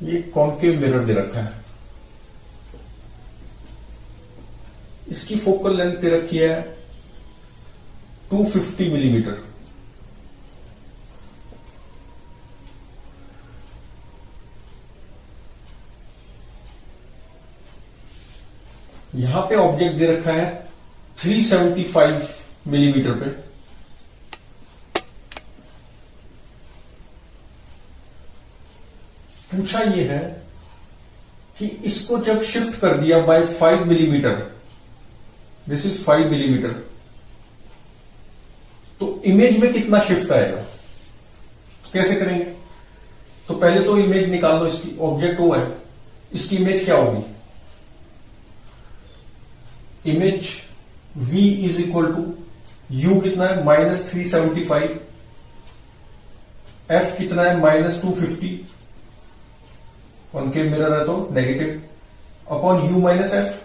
ये concave mirror दे रखा है, इसकी फोकल लेंथ दे रखी है 250 मिलीमीटर। यहां पे ऑब्जेक्ट दे रखा है 375 मिलीमीटर पे। पूछा यह है कि इसको जब शिफ्ट कर दिया by 5 millimetre, this is 5 millimetre, तो इमेज में कितना शिफ्ट आएगा? तो कैसे करेंगे? तो पहले तो इमेज निकाल लो इसकी, ऑब्जेक्ट वो है, इसकी इमेज क्या होगी? Image v is equal to u कितना है -375, f कितना है -250, कॉन्केव मिरर है तो negative, upon u minus F.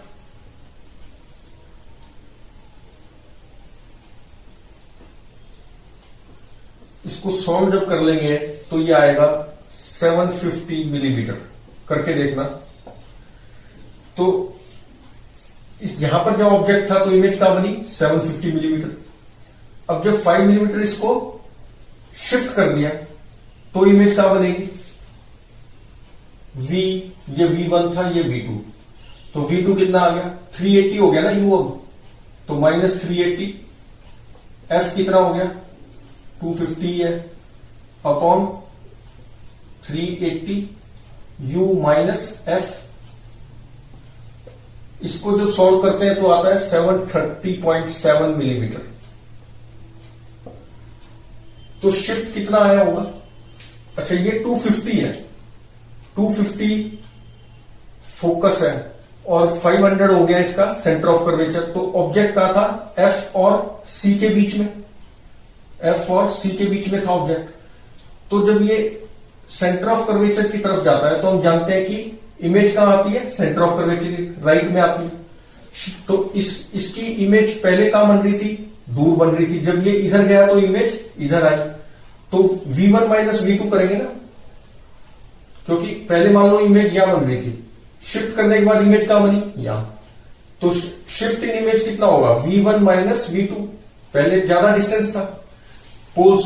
इसको सॉल्व जब कर लेंगे तो ये आएगा 750 मिलीमीटर। करके देखना। तो यहां पर जब ऑब्जेक्ट था तो इमेज क्या बनी? 750 मिलीमीटर। अब जब 5 मिलीमीटर इसको शिफ्ट कर दिया तो इमेज क्या बनेगी? v, ये v1 था, ये v2, तो v2 कितना आ गया? 380 हो गया ना u अब, तो -380, f कितना हो गया? 250 है, अपॉन 380 u माइनस f। इसको जब सॉल्व करते हैं तो आता है 730.7 मिलीमीटर। तो शिफ्ट कितना आया होगा? अच्छा, ये 250 है, 250 फोकस है और 500 हो गया इसका सेंटर ऑफ कर्वेचर। तो ऑब्जेक्ट का था F और C के बीच में, F और C के बीच में था ऑब्जेक्ट। तो जब ये सेंटर ऑफ कर्वेचर की तरफ जाता है तो हम जानते हैं कि इमेज कहां आती है? सेंटर ऑफ कर्वेचर की राइट में आती है। तो इसकी इमेज पहले कहां बन रही थी? दूर बन रही थी। जब ये इधर गया तो इमेज इधर आई। तो v1 माइनस v2 करेंगे ना, क्योंकि पहले मान लो इमेज यहां बन रही थी, शिफ्ट करने के बाद इमेज कहां बनी? यहां। तो शिफ्ट इन इमेज कितना होगा? v1 minus v2। पहले ज्यादा डिस्टेंस था पोल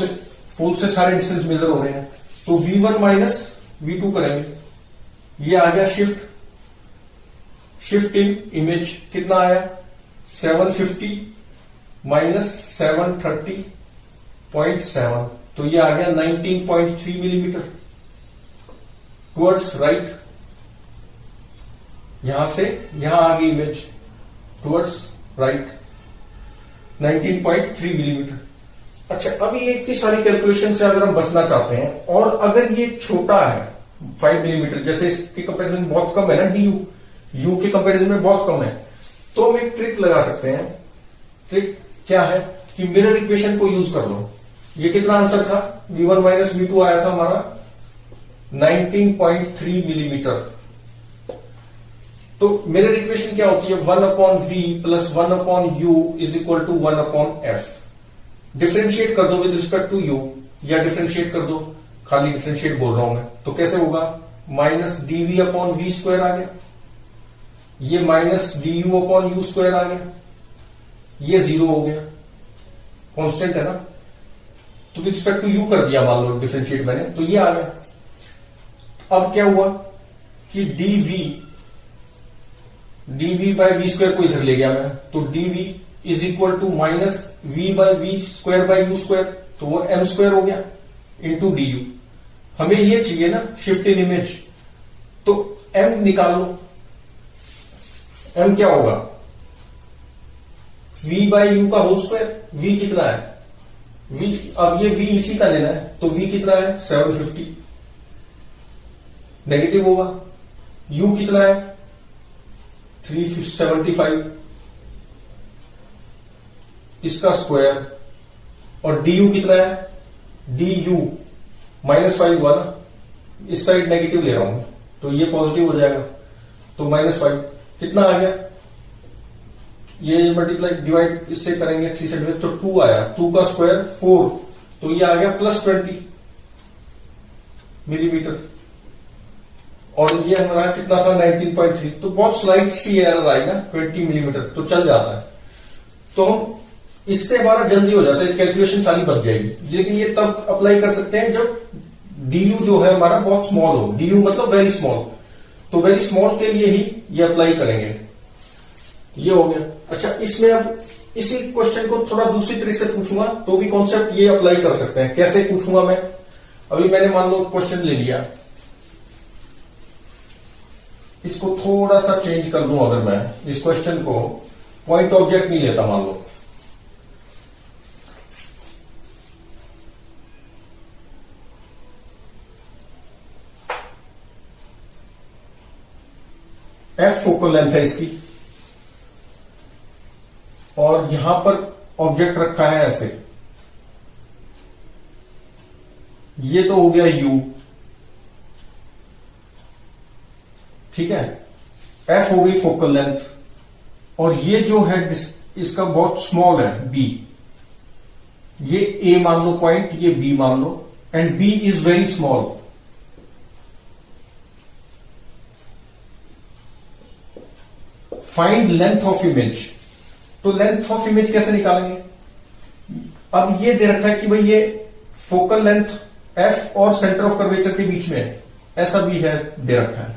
से सारे डिस्टेंस मेजर हो रहे हैं, तो v1 माइनस v2 करेंगे। ये आ गया शिफ्ट इन इमेज। कितना आया? 750 माइनस 730.7, तो ये आ गया 19.3 मिलीमीटर टुवर्ड्स राइट। यहां से यहां आ गई इमेज टुवर्ड्स राइट, 19.3 मिलीमीटर। अच्छा, अभी इतनी सारी कैलकुलेशन से अगर हम बचना चाहते हैं और अगर ये छोटा है 5 मिलीमीटर, जैसे इसके कंपैरिजन में बहुत कम है ना, डी यू के कंपैरिजन में बहुत कम है, तो हम एक ट्रिक लगा सकते हैं। ट्रिक क्या है कि मिरर इक्वेशन को यूज कर लो। ये कितना आंसर था? v1 माइनस v2 आया था हमारा 19.3 मिलीमीटर। तो मिरर इक्वेशन क्या होती है? 1/v plus 1/u is equal to 1/f। Differentiate कर दो विद रिस्पेक्ट टू u, या डिफरेंशिएट कर दो, खाली डिफरेंशिएट बोल रहा हूं मैं, तो कैसे होगा? Minus dv upon v square आ गया, ये minus du upon u square आ गया, ये 0 हो गया, कांस्टेंट है ना। तो विद रिस्पेक्ट टू u कर दिया मान लो डिफरेंशिएट मैंने, तो ये आ गया। अब क्या हुआ कि dv बाय वी स्क्वायर को इधर ले गया मैं, तो dv is equal to minus v by v square by u square, तो वो m स्क्वायर हो गया इंटू डी यू। हमें ये चाहिए ना शिफ्ट इन इमेज, तो m निकाल लो। m क्या होगा? v बाय यू का होल स्क्वायर। v कितना है? v, अब ये v इसी का लेना है, तो v कितना है? 750। नेगेटिव होगा। u कितना है? 375, इसका स्क्वायर। और du कितना है? du -5 हुआ ना, इस साइड नेगेटिव ले रहा हूं तो ये पॉजिटिव हो जाएगा, तो -5 कितना आ गया? ये मल्टीप्लाई डिवाइड इससे करेंगे 3 से डिवाइड, तो 2 आया, 2 का स्क्वायर 4, तो ये आ गया +20 मिलीमीटर। और ये हमारा कितना था 19.3, तो बहुत स्लाइट सी एरर आई ना 20 मिलीमीटर, तो चल जाता है। तो इससे हमारा जल्दी हो जाता है, कैलकुलेशन सारी बच जाएगी। लेकिन ये तब अप्लाई कर सकते हैं जब डी जो है हमारा बहुत स्मॉल हो, डी मतलब वेरी स्मॉल, तो वेरी स्मॉल के लिए ही ये अप्लाई करेंगे। ये हो गया। अच्छा, इसमें अब इसी क्वेश्चन को थोड़ा दूसरी तरीके से पूछूंगा तो भी कॉन्सेप्ट ये अप्लाई कर सकते हैं। कैसे पूछूंगा मैं? अभी मैंने मान लो क्वेश्चन ले लिया, इसको थोड़ा सा चेंज कर लूं। अगर मैं इस क्वेश्चन को पॉइंट ऑब्जेक्ट नहीं लेता, मान लो एफ फोकल लेंथ है इसकी, और यहां पर ऑब्जेक्ट रखा है ऐसे, ये तो हो गया यू, ठीक है। एफ हो गई फोकल लेंथ, और ये जो है इसका बहुत स्मॉल है बी, ये ए मान लो पॉइंट, ये बी मान लो, and b is very small. Find length of image, तो लेंथ ऑफ इमेज कैसे निकालेंगे? अब ये दे रखा है कि भाई ये फोकल लेंथ एफ और सेंटर ऑफ कर्वेचर के बीच में है, ऐसा भी है दे रखा है।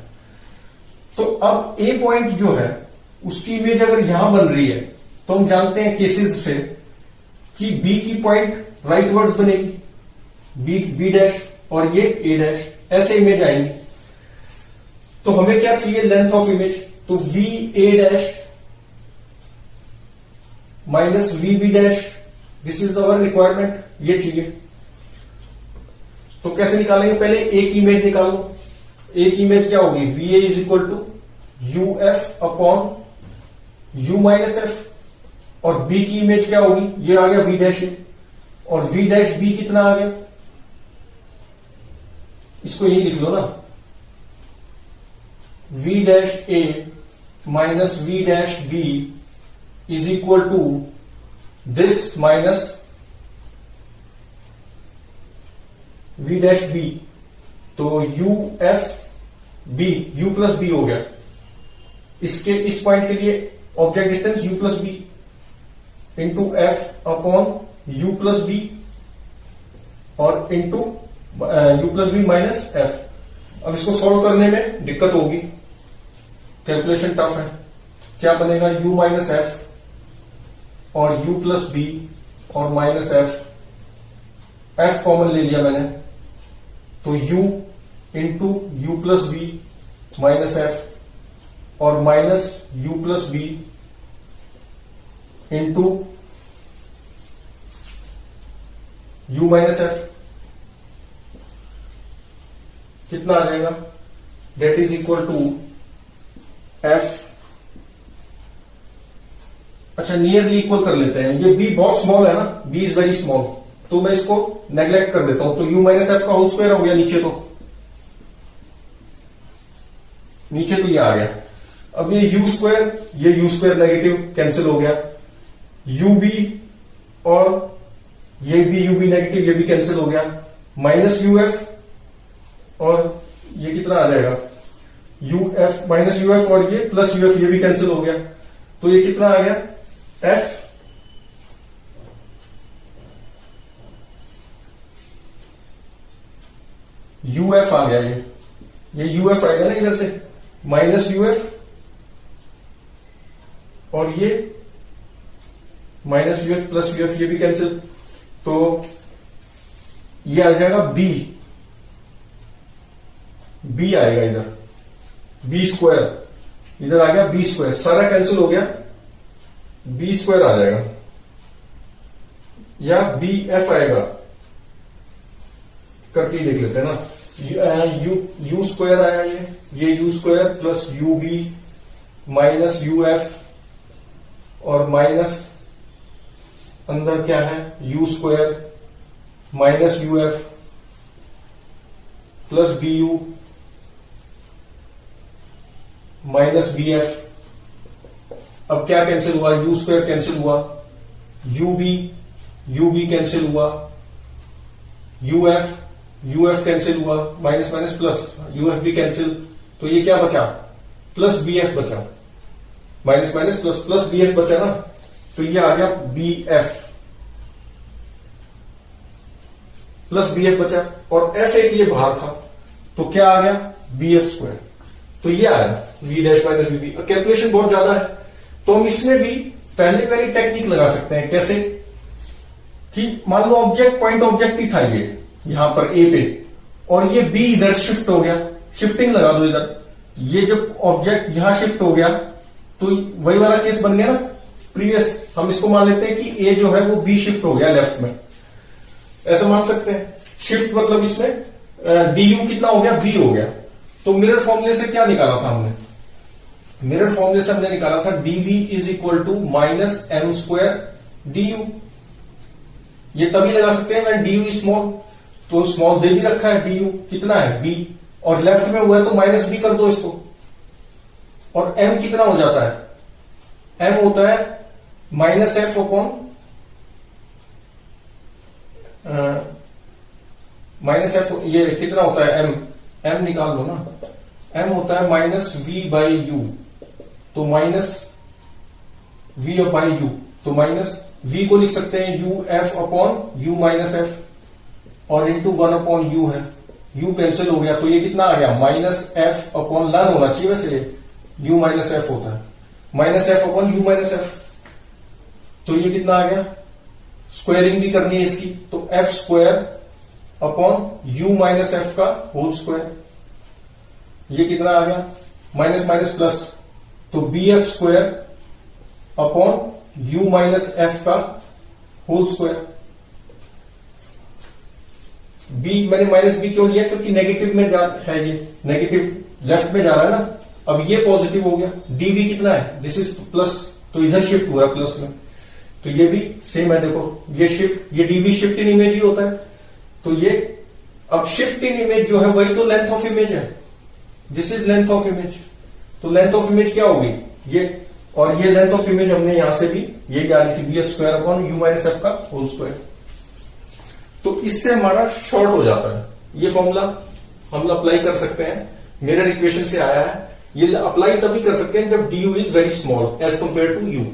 तो अब ए पॉइंट जो है उसकी इमेज अगर यहां बन रही है, तो हम जानते हैं केसेस से कि बी की पॉइंट राइट वर्ड्स बनेगी, बी डैश, और ये ए डैश, ऐसे इमेज आएंगी। तो हमें क्या चाहिए? Length of image. तो v a dash minus v b dash, this is our requirement, ये चाहिए। तो कैसे निकालेंगे? पहले ए की इमेज निकालो। ए की इमेज क्या होगी? V a is equal to u f upon u minus f, और बी की इमेज क्या होगी? ये आ गया वी डैश ए, और वी डैश बी कितना आ गया? इसको यही लिख लो ना, v dash a minus v dash b is equal to this minus v dash b. तो u f b, u plus b हो गया। इसके इस पॉइंट के लिए object distance u plus b into f upon u plus b, और into u plus b minus f. अब इसको सॉल्व करने में दिक्कत होगी, कैलकुलेशन टफ है। क्या बनेगा? u माइनस एफ और u प्लस बी और माइनस एफ, एफ कॉमन ले लिया मैंने, तो u into u plus b minus f और minus u plus b into u minus f. कितना आ जाएगा? That is equal to f, अच्छा नियरली इक्वल कर लेते हैं। ये b बहुत स्मॉल है ना, b इज वेरी स्मॉल, तो मैं इसको नेग्लेक्ट कर देता हूं। तो u माइनस एफ का होल स्क्वायर हो गया नीचे, तो ये आ गया। अब ये u स्क्वायर नेगेटिव कैंसिल हो गया, ub और ये भी ub नेगेटिव, ये भी कैंसिल हो गया, माइनस uf, और ये कितना आ जाएगा? uf माइनस uf, और ये प्लस uf, ये भी कैंसिल हो गया। तो ये कितना आ गया? f uf आ गया। ये uf आएगा ना इधर से, माइनस uf, और ये माइनस uf प्लस uf, ये भी कैंसिल। तो ये आ जाएगा b आएगा इधर, b स्क्वायर, इधर आ गया b स्क्वायर, सारा कैंसिल हो गया, b स्क्वायर आ जाएगा, या बी एफ आएगा। करके ही देख लेते हैं ना। यू स्क्वायर आया, ये u square plus u b minus u f, और माइनस अंदर क्या है? U square minus u f plus b u minus b f. अब क्या कैंसिल हुआ? यू स्क्वायर कैंसिल हुआ, यू बी कैंसिल हुआ, यू एफ कैंसिल हुआ, minus minus plus, u f भी कैंसिल, तो ये क्या बचा, प्लस बी एफ बचा, minus minus plus plus b f बचा ना, तो ये आ गया b f plus b f बचा, और एफ एक ये बाहर था, तो क्या आ गया बी एफ स्क्वायर, तो ये आया v dash minus b b. Calculation बहुत ज्यादा है, तो हम इसमें भी पहले वाली टेक्निक लगा सकते हैं। कैसे कि मान लो ऑब्जेक्ट पॉइंट ऑब्जेक्ट ही था ये यहां पर ए पे, और ये बी इधर शिफ्ट हो गया, शिफ्टिंग लगा दो इधर, ये जब ऑब्जेक्ट यहां शिफ्ट हो गया तो वही वाला केस बन गया ना प्रीवियस। हम इसको मान लेते हैं कि ए जो है वो बी शिफ्ट हो गया लेफ्ट में, ऐसा मान सकते हैं। शिफ्ट मतलब इसमें डी यू कितना हो गया, बी हो गया। तो मिरर फॉर्मूले से क्या निकाला था हमने, मिरर फॉर्मूले से हमने निकाला था dv is equal to minus m square d u. ये तभी लगा सकते हैं व्हेन डी यू स्मॉल, तो स्मॉल दे भी रखा है, डी यू कितना है बी, और लेफ्ट में हुआ है तो माइनस बी कर दो इसको, और एम कितना हो जाता है, एम होता है minus F upon minus F, ये कितना होता है एम, एम निकाल लो ना, एम होता है माइनस वी बाई यू, तो माइनस वी बाई यू, तो माइनस वी को लिख सकते हैं you f upon u minus f, और इंटू 1 अपॉन यू है, यू कैंसिल हो गया, तो ये कितना आ गया माइनस एफ अपॉन लर्न होना चाहिए वैसे, यू माइनस एफ होता है, minus F upon u minus F, तो ये कितना आ गया, स्क्वायरिंग भी करनी है इसकी, तो f square upon u minus f का होल स्क्वायर, ये कितना आ गया माइनस माइनस प्लस, तो b f square upon u minus f का होल स्क्वायर। बी मैंने माइनस बी क्यों लिया, क्योंकि नेगेटिव में है, ये नेगेटिव लेफ्ट में जा रहा है ना, अब ये पॉजिटिव हो गया, डीवी कितना है, दिस इज प्लस, तो इधर शिफ्ट हुआ है प्लस में, तो ये भी सेम है, देखो ये शिफ्ट, ये डीवी शिफ्ट इन इमेज ही होता है, तो ये अब शिफ्ट इन इमेज जो है वही तो लेंथ ऑफ इमेज है, this is length of image, तो लेंथ ऑफ इमेज क्या होगी ये, और ये लेंथ ऑफ इमेज हमने यहां से भी ये क्या लिखी, b f square upon u minus f का होल स्क्वायर। तो इससे हमारा शॉर्ट हो जाता है, ये फॉर्मूला हम अप्लाई कर सकते हैं, मिरर इक्वेशन से आया है, ये अप्लाई तभी कर सकते हैं जब d u is very small as compare to you.